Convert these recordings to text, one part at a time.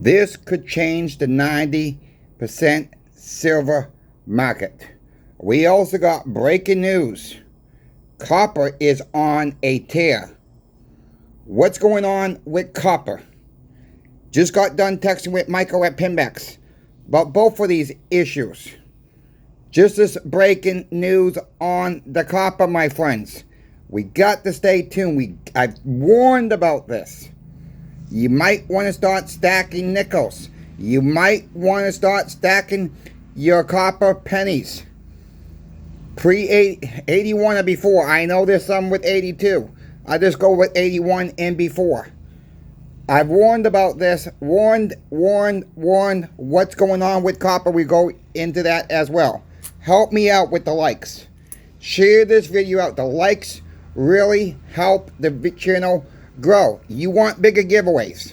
This could change the 90% silver market. We also got breaking news. Copper is on a tear. What's going on with copper? Just got done texting with Michael at PIMBEX about both of these issues. Just this breaking news on the copper, my friends. We got to stay tuned. I've warned about this. You might want to start stacking nickels. You might want to start stacking your copper pennies. Pre-81 or before. I know there's some with 82. I just go with 81 and before. I've warned about this. Warned. What's going on with copper? We go into that as well. Help me out with the likes. Share this video out. The likes really help the channel grow. You want bigger giveaways.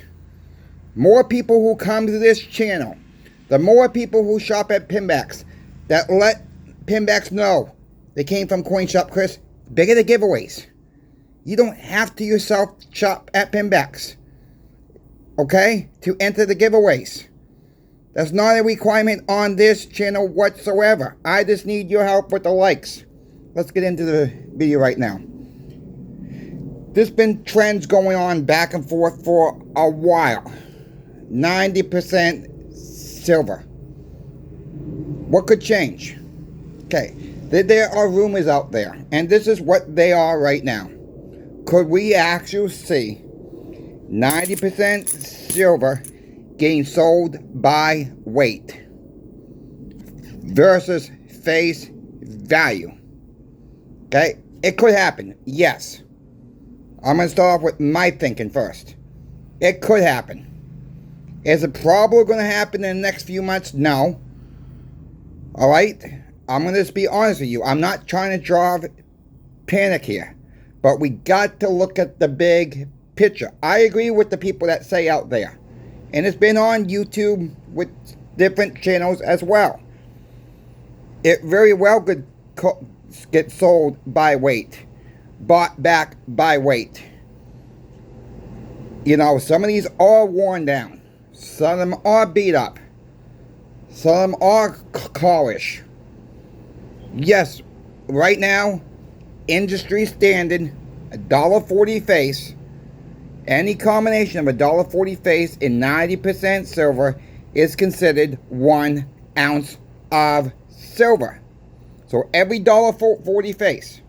More people who come to this channel. The more people who shop at PIMBEX that let PIMBEX know they came from Coin Shop Chris, bigger the giveaways. You don't have to yourself shop at PIMBEX, okay, to enter the giveaways. That's not a requirement on this channel whatsoever. I just need your help with the likes. Let's get into the video right now. There's been trends going on back and forth for a while. 90% silver. What could change? Okay, there are rumors out there, and this is what they are right now. Could we actually see 90% silver getting sold by weight versus face value? Okay, it could happen, yes. I'm going to start off with my thinking first. It could happen. Is it probably going to happen in the next few months? No. Alright? I'm going to just be honest with you. I'm not trying to drive panic here. But we got to look at the big picture. I agree with the people that say out there. And it's been on YouTube with different channels as well. It very well could get sold by weight. Bought back by weight. You know, some of these are worn down. Some of them are beat up. Some of them are collish. Yes, right now, industry standard, $1.40 face. Any combination of $1.40 face and 90% silver is considered 1 ounce of silver. So every $1.40 face.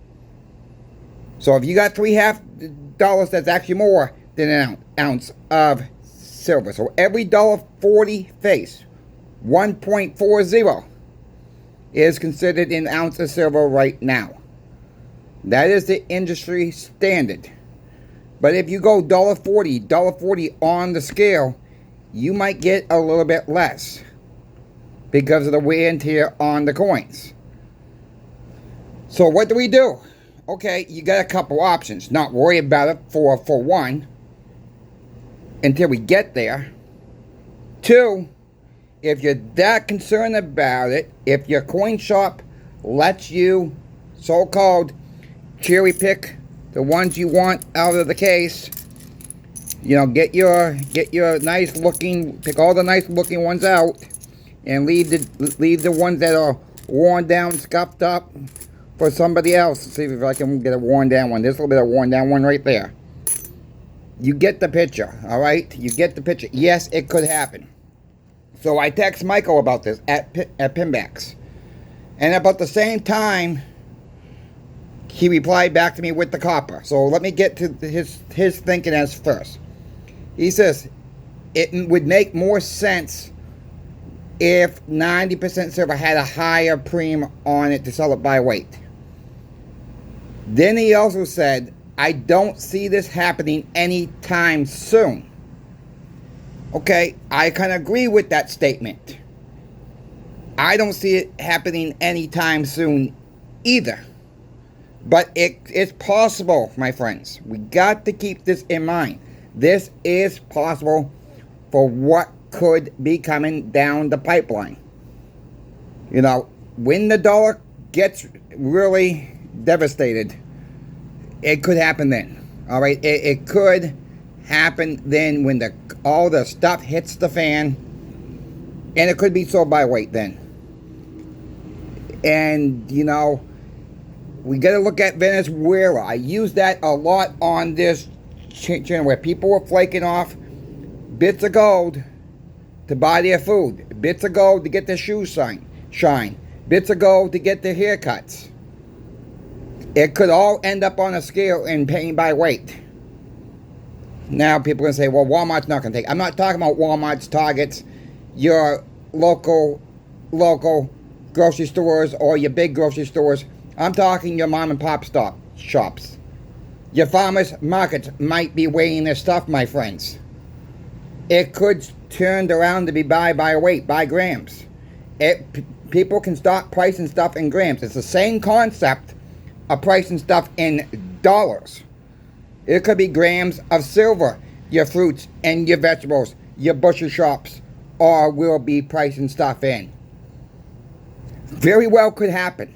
So if you got $3.50, that's actually more than an ounce of silver. So every $1.40 face, 1.40, is considered an ounce of silver right now. That is the industry standard. But if you go $1.40 on the scale, you might get a little bit less because of the wear and tear on the coins. So what do we do? Okay, you got a couple options. Not worry about it for one until we get there. 2, if you're that concerned about it, if your coin shop lets you so-called cherry pick the ones you want out of the case, you know, get your nice looking, pick all the nice looking ones out and leave the ones that are worn down, scuffed up for somebody else. See if I can get a worn down one. There's a little bit of worn down one right there. You get the picture, all right? You get the picture. Yes, it could happen. So I text Michael about this at PIMBEX. And about the same time, he replied back to me with the copper. So let me get to his thinking as first. He says, it would make more sense if 90% silver had a higher premium on it to sell it by weight. Then he also said, I don't see this happening anytime soon. Okay, I kind of agree with that statement. I don't see it happening anytime soon either. But it's possible, my friends. We got to keep this in mind. This is possible for what could be coming down the pipeline. You know, when the dollar gets really devastated, it could happen then. All right, it could happen then when all the stuff hits the fan, and it could be sold by weight then. And, you know, we got to look at Venezuela. I use that a lot on this channel where people were flaking off bits of gold to buy their food, bits of gold to get their shoes shine, bits of gold to get their haircuts. It could all end up on a scale and paying by weight. Now people are going to say, well, Walmart's not going to take. I'm not talking about Walmart's, Targets, your local grocery stores or your big grocery stores. I'm talking your mom and pop shops. Your farmers markets might be weighing their stuff, my friends. It could turn around to be by weight, by grams. People can start pricing stuff in grams. It's the same concept of pricing stuff in dollars. It could be grams of silver, your fruits and your vegetables, your butcher shops, or will be pricing stuff in. Very well could happen.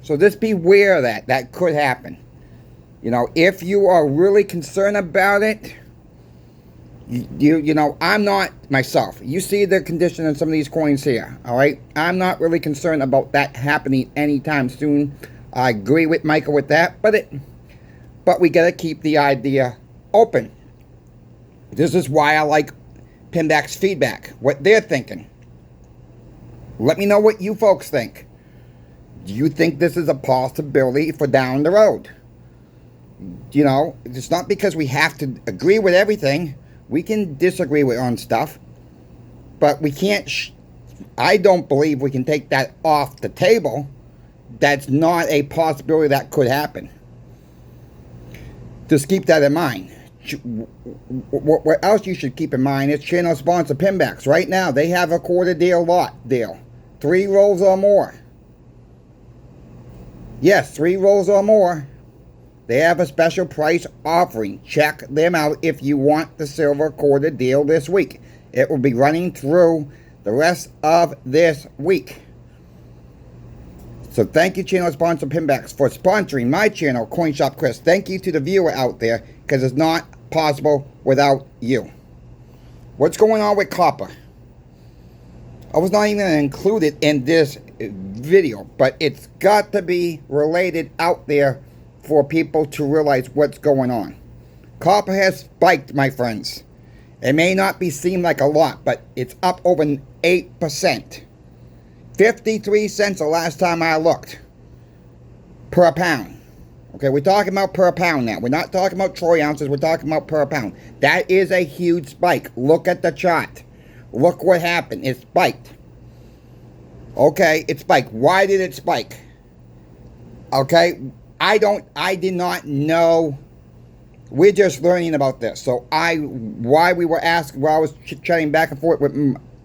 So just beware of that. That could happen. You know, if you are really concerned about it, you know, I'm not myself. You see the condition of some of these coins here, all right? I'm not really concerned about that happening anytime soon. I agree with Michael with that, but we got to keep the idea open. This is why I like PIMBEX feedback, what they're thinking. Let me know what you folks think. Do you think this is a possibility for down the road? You know, it's not because we have to agree with everything. We can disagree on stuff, but we can't, I don't believe we can take that off the table. That's not a possibility that could happen. Just keep that in mind. What else you should keep in mind is channel sponsor PIMBEX. Right now, they have a quarter lot deal. 3 rolls or more. Yes, 3 rolls or more. They have a special price offering. Check them out if you want the silver quarter deal this week. It will be running through the rest of this week. So thank you, channel sponsor PIMBEX, for sponsoring my channel, Coin Shop Chris. Thank you to the viewer out there, because it's not possible without you. What's going on with copper? I was not even included in this video, but it's got to be related out there for people to realize what's going on. Copper has spiked, my friends. It may not be seem like a lot, but it's up over 8%. 53 cents the last time I looked per pound. Okay, we're talking about per pound now. We're not talking about troy ounces. We're talking about per pound. That is a huge spike. Look at the chart. Look what happened. It spiked. Okay, it spiked. Why did it spike? Okay, I did not know. We're just learning about this. So why we were asked, while I was chatting back and forth with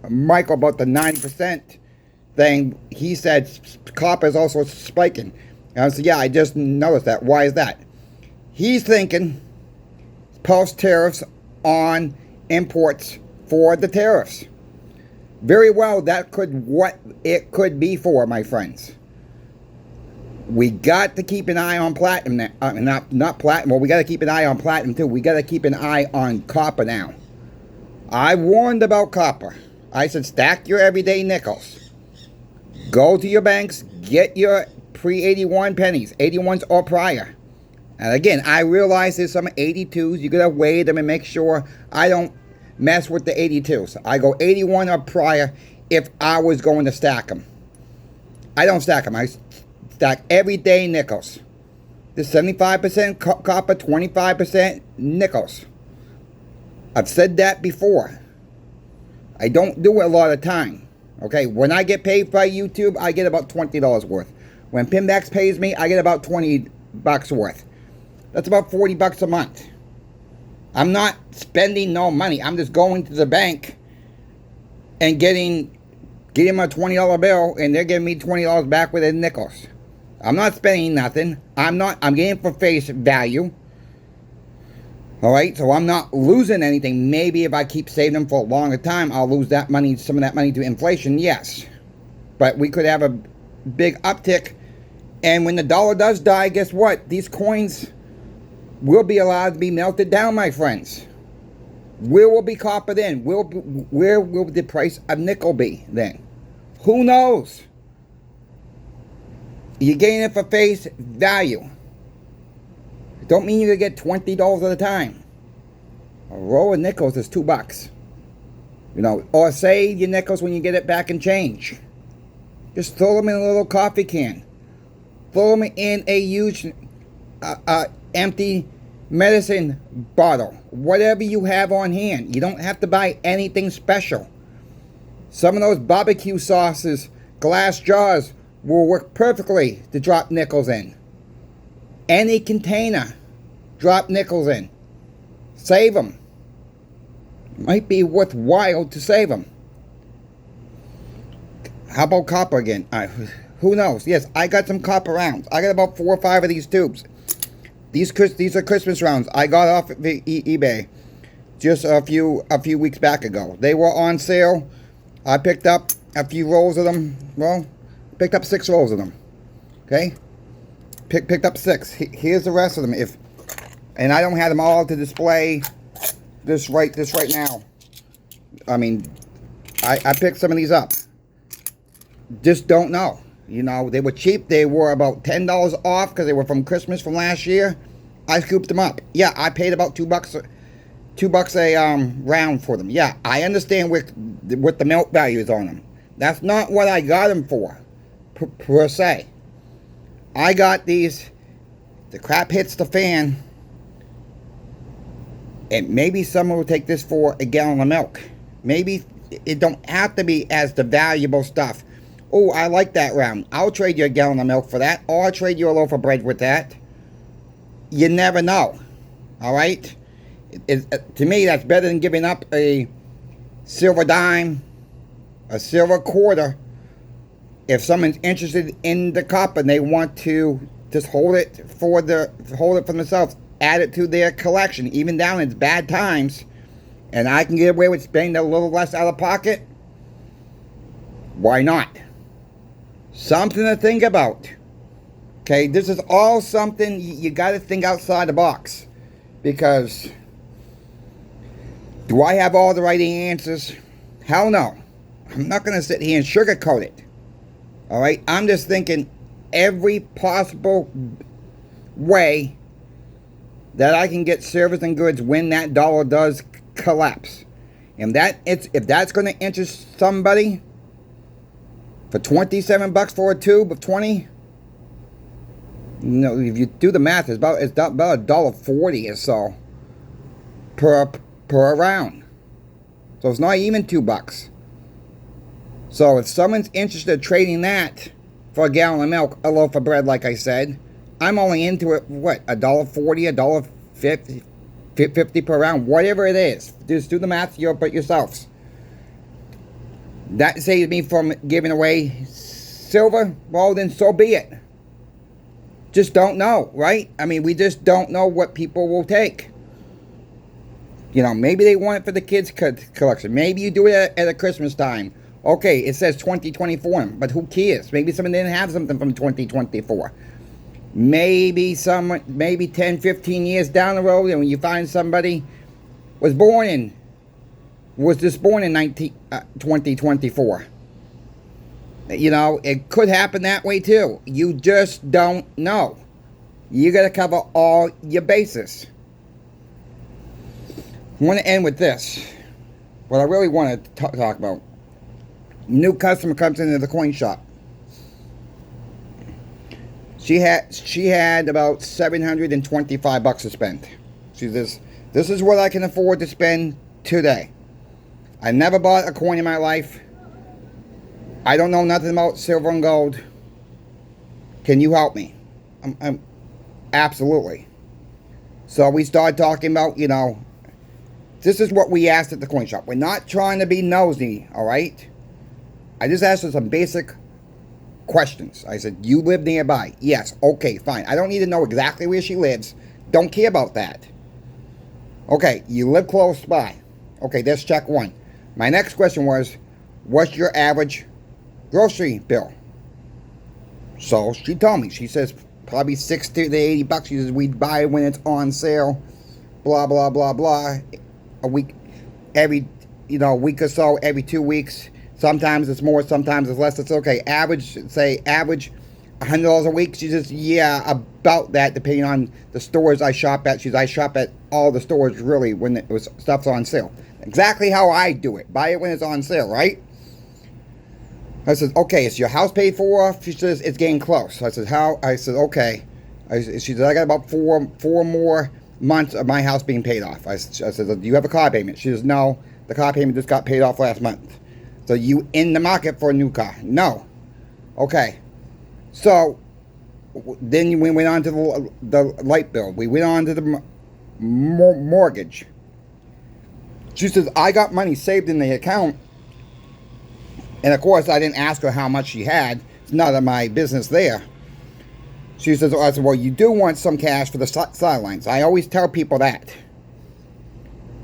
Michael about the 90% thing, he said copper is also spiking. And I said, yeah, I just noticed that. Why is that? He's thinking post tariffs on imports for the tariffs. Very well, that could what it could be for, my friends. We got to keep an eye on platinum now. Not platinum. Well, we got to keep an eye on platinum too. We got to keep an eye on copper now. I warned about copper. I said stack your everyday nickels. Go to your banks, get your pre-81 pennies, 81s or prior. And again, I realize there's some 82s. You gotta weigh them and make sure I don't mess with the 82s. I go 81 or prior if I was going to stack them. I don't stack them. I stack everyday nickels. There's 75% copper, 25% nickels. I've said that before. I don't do it a lot of time. Okay, when I get paid by YouTube, I get about $20 worth. When PIMBEX pays me, I get about $20 worth. That's about $40 a month. I'm not spending no money. I'm just going to the bank and getting them a $20 bill, and they're giving me $20 back with their nickels. I'm not spending nothing. I'm getting for face value. Alright, so I'm not losing anything. Maybe if I keep saving them for a longer time, I'll lose that money, some of that money to inflation, yes. But we could have a big uptick. And when the dollar does die, guess what? These coins will be allowed to be melted down, my friends. Where will be copper then? Where will the price of nickel be then? Who knows? You're getting it for face value. Don't mean you're going to get $20 at a time. A roll of nickels is $2. You know, or save your nickels when you get it back in change. Just throw them in a little coffee can. Throw them in a huge empty medicine bottle. Whatever you have on hand. You don't have to buy anything special. Some of those barbecue sauces, glass jars, will work perfectly to drop nickels in. Any container, drop nickels in. Save them. Might be worthwhile to save them. How about copper again? Who knows? Yes, I got some copper rounds. I got about 4 or 5 of these tubes. These are Christmas rounds. I got off of eBay just a few weeks back ago. They were on sale. I picked up a few rolls of them. Well, picked up 6 rolls of them. Okay, picked up 6. Here's the rest of them. And I don't have them all to display. This right now. I mean, I picked some of these up. Just don't know. You know, they were cheap. They were about $10 off because they were from Christmas from last year. I scooped them up. Yeah, I paid about $2 a round for them. Yeah, I understand what the melt value is on them. That's not what I got them for, per se. I got these. The crap hits the fan. And maybe someone will take this for a gallon of milk. Maybe it don't have to be as the valuable stuff. Oh, I like that round. I'll trade you a gallon of milk for that. Or I'll trade you a loaf of bread with that. You never know. Alright? To me, that's better than giving up a silver dime, a silver quarter. If someone's interested in the copper and they want to just hold it for themselves, add it to their collection, even down in bad times, and I can get away with spending a little less out of pocket, why not? Something to think about. Okay, this is all something you got to think outside the box. Because do I have all the right answers? Hell no. I'm not going to sit here and sugarcoat it. Alright, I'm just thinking every possible way that I can get service and goods when that dollar does collapse. And if that's going to interest somebody, for $27 for a tube of 20, you know, if you do the math, it's about $1.40 or so per round. So it's not even $2. So if someone's interested in trading that for a gallon of milk, a loaf of bread, like I said, I'm only into it, what, $1.40, $1.50 per round, whatever it is. Just do the math yourselves. That saves me from giving away silver. Well, then so be it. Just don't know, right? I mean, we just don't know what people will take. You know, maybe they want it for the kids' collection. Maybe you do it at a Christmas time. Okay, it says 2024, but who cares? Maybe someone didn't have something from 2024. Maybe 10, 15 years down the road, and when you find somebody was just born in 2024. You know, it could happen that way too. You just don't know. You got to cover all your bases. I want to end with this. What I really want to talk about. New customer comes into the coin shop. She had about $725 to spend. She says, "This is what I can afford to spend today. I never bought a coin in my life. I don't know nothing about silver and gold. Can you help me?" I'm absolutely. So we started talking about, you know, this is what we asked at the coin shop. We're not trying to be nosy, all right? I just asked her some basic questions. I said, "You live nearby?" "Yes." "Okay, fine. I don't need to know exactly where she lives. Don't care about that." "Okay, you live close by." "Okay, that's check one." My next question was, "What's your average grocery bill?" So she told me. She says probably $60 to $80. She says we buy when it's on sale. Blah blah blah blah. A week. every, week or so, every 2 weeks. Sometimes it's more, sometimes it's less. It's okay. Average $100 a week. She says, yeah, about that, depending on the stores I shop at. I shop at all the stores, really, when it was stuff's on sale. Exactly how I do it. Buy it when it's on sale, right? I said, okay, is your house paid for? She says, it's getting close. I said, how? I said, okay. She said, I got about four more months of my house being paid off. I said, do you have a car payment? She says, no, the car payment just got paid off last month. So you in the market for a new car? No. Okay. So then we went on to the light bill. We went on to the mortgage. She says, I got money saved in the account. And of course, I didn't ask her how much she had. It's none of my business there. She says, I said, well, you do want some cash for the sidelines. I always tell people that.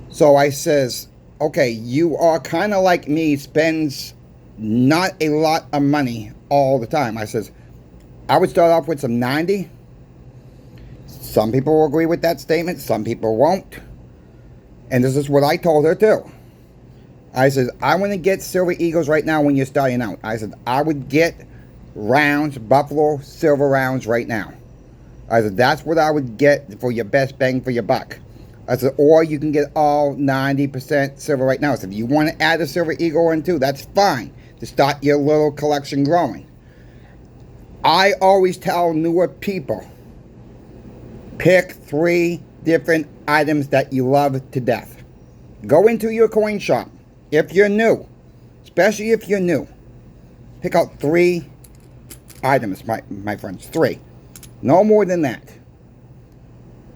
So I says, okay, you are kind of like me, spends not a lot of money all the time. I says, I would start off with some 90. Some people will agree with that statement. Some people won't. And this is what I told her too. I said, I want to get Silver Eagles right now when you're starting out. I said, I would get rounds, Buffalo Silver rounds right now. I said, that's what I would get for your best bang for your buck. I said, or you can get all 90% silver right now. So if you want to add a Silver Eagle in too, that's fine to start your little collection growing. I always tell newer people, pick 3 different items that you love to death. Go into your coin shop. If you're new, especially if you're new, pick out 3 items, my friends. 3. No more than that.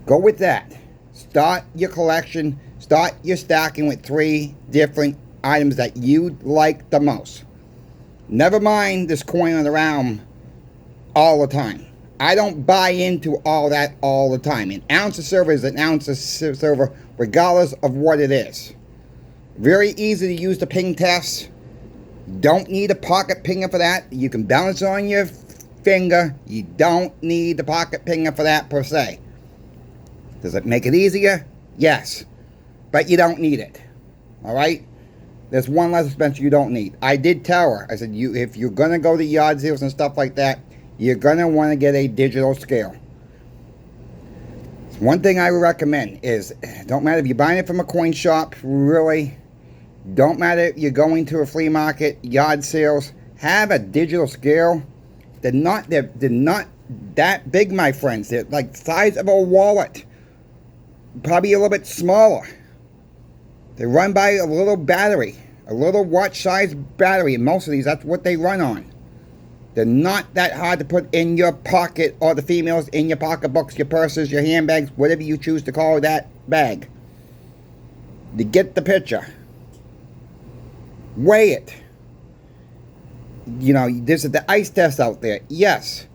Go with that. Start your collection. Start your stacking with 3 different items that you like the most. Never mind this coin on the round all the time. I don't buy into all that all the time. An ounce of silver is an ounce of silver regardless of what it is. Very easy to use the ping test. Don't need a pocket pinger for that. You can balance it on your finger. You don't need the pocket pinger for that per se. Does it make it easier? Yes. But you don't need it. Alright? There's one less expense you don't need. I did tell her. I said, if you're going to go to yard sales and stuff like that, you're going to want to get a digital scale. One thing I would recommend is, don't matter if you're buying it from a coin shop, really. Don't matter if you're going to a flea market, yard sales. Have a digital scale. They're not that big, my friends. They're like the size of a wallet. Probably a little bit smaller. They run by a little battery. A little watch-sized battery. And most of these, that's what they run on. They're not that hard to put in your pocket, or the females in your pocketbooks, your purses, your handbags, whatever you choose to call that bag. To get the picture. Weigh it. This is the ice test out there. Yes.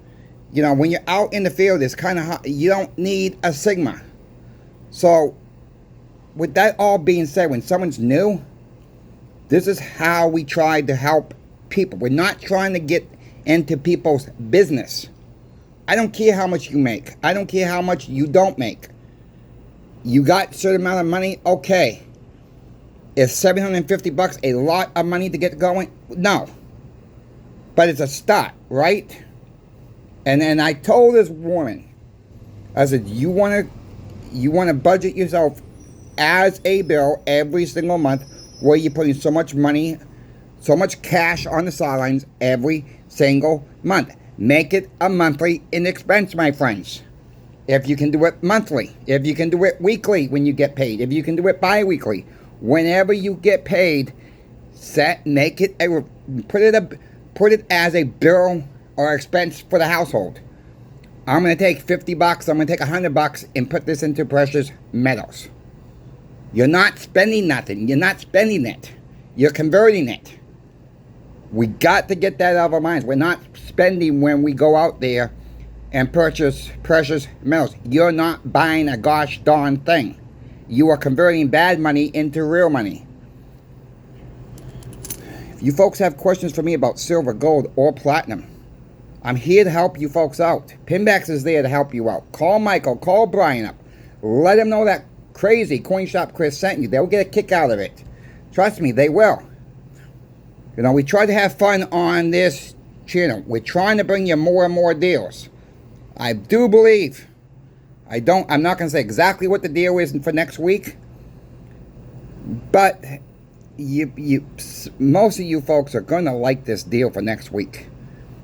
When you're out in the field, it's kind of hot. You don't need a Sigma. So, with that all being said, when someone's new, this is how we try to help people. We're not trying to get into people's business. I don't care how much you make. I don't care how much you don't make. You got a certain amount of money, okay. Is $750 a lot of money to get going? No. But it's a start, right? And then I told this woman, I said, you want to budget yourself as a bill every single month where you're putting so much money, so much cash on the sidelines every single month. Make it a monthly expense, my friends. If you can do it monthly, if you can do it weekly when you get paid, if you can do it bi-weekly, whenever you get paid, put it as a bill or expense for the household. I'm going to take $50, I'm going to take $100 and put this into precious metals. You're not spending nothing. You're not spending it. You're converting it. We got to get that out of our minds. We're not spending when we go out there and purchase precious metals. You're not buying a gosh darn thing. You are converting bad money into real money. If you folks have questions for me about silver, gold, or platinum, I'm here to help you folks out. PIMBEX is there to help you out. Call Michael, call Brian up. Let him know that crazy Coin Shop Chris sent you. They'll get a kick out of it. Trust me, they will. You know, we try to have fun on this channel. We're trying to bring you more and more deals. I do believe, I'm not going to say exactly what the deal is for next week, but most of you folks are going to like this deal for next week.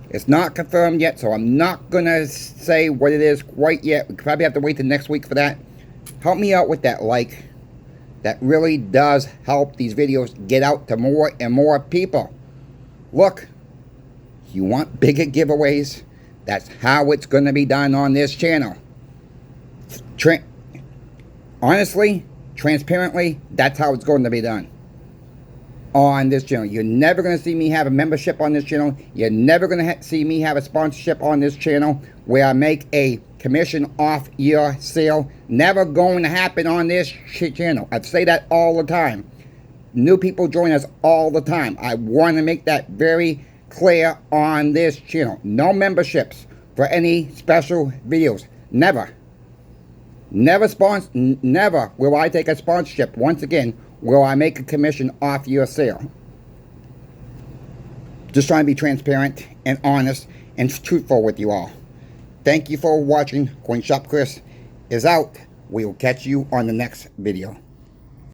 It's not confirmed yet, so I'm not going to say what it is quite yet. We probably have to wait till next week for that. Help me out with that like. That really does help these videos get out to more and more people. Look, you want bigger giveaways? That's how it's going to be done on this channel. Honestly, transparently, that's how it's going to be done on this channel. You're never going to see me have a membership on this channel. You're never going to see me have a sponsorship on this channel where I make a commission off your sale. Never going to happen on this channel. I say that all the time. New people join us all the time. I want to make that very clear on this channel. No memberships for any special videos. Never. Never will I take a sponsorship. Once again, will I make a commission off your sale. Just trying to be transparent and honest and truthful with you all. Thank you for watching. Coin Shop Chris is out. We will catch you on the next video.